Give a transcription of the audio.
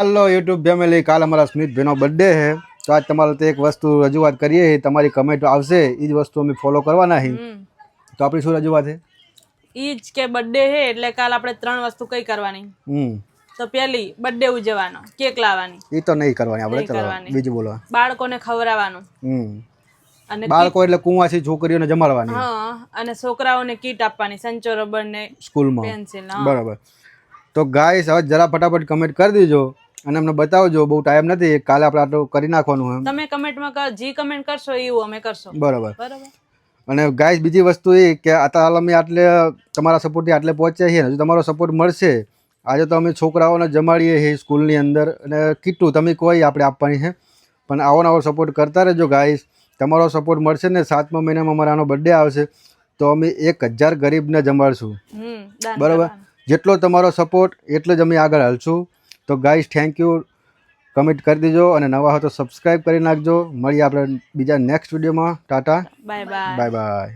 Hello YouTube family, काल हमारा Smit भाईનો birthday છે તો આજ તમારે તો એક વસ્તુ રજૂઆત કરીએ છીએ. તમારી કમેન્ટ આવશે એ જ વસ્તુ અમે ફોલો કરવાના છીએ. તો આપણી શું રજૂઆત છે? ઈ જ કે બર્થડે છે એટલે કાલ આપણે 3 વસ્તુ કઈ કરવાની. તો પહેલી બર્થડે ઉજવવાનો, કેક લાવવાની. એ તો નહીં કરવાની આપણે. ચલો બીજું બોલો. બાળકોને ખવડાવવાનું. અને બાળકો એટલે કુંવાસી છોકરીઓને જમાડવાની. હા, અને છોકરાઓને કીટ આપવાની, સંચો રબર ને સ્કૂલમાં. પેન્સિલ. બરાબર. તો ગાઈસ હવે જરા ફટાફટ કમેન્ટ કરી દેજો અને અમને બતાવજો. બહુ ટાઈમ નથી, કાલે આપણે આટલું કરી નાખવાનું એમ. તમે કમેન્ટમાં જે કમેન્ટ કરશો એવું અમે કરશો. બરાબર. અને ગાઈસ બીજી વસ્તુ એ કે અત્યારે અમે આટલે તમારા સપોર્ટથી આટલે પહોંચ્યા છીએ. હજુ તમારો સપોર્ટ મળશે. આજે તો અમે છોકરાઓને જમાડીએ છીએ સ્કૂલની અંદર અને કીટું તમે કોઈ આપણે આપવાની છે. પણ આવો નવો સપોર્ટ કરતા રહેજો ગાઈસ. તમારો સપોર્ટ મળશે ને 7મા મહિનામાં અમારાનો બર્થડે આવશે તો અમે 1000 ગરીબને જમાડશું. બરાબર. જેટલો તમારો સપોર્ટ એટલો જ અમે આગળ હાલશું. તો ગાઈસ થેન્ક યુ. કમેન્ટ કરી દેજો અને નવા હોય તો સબસ્ક્રાઈબ કરી નાખજો. મળીએ આપણે બીજા નેક્સ્ટ વિડીયોમાં. Tata, bye bye.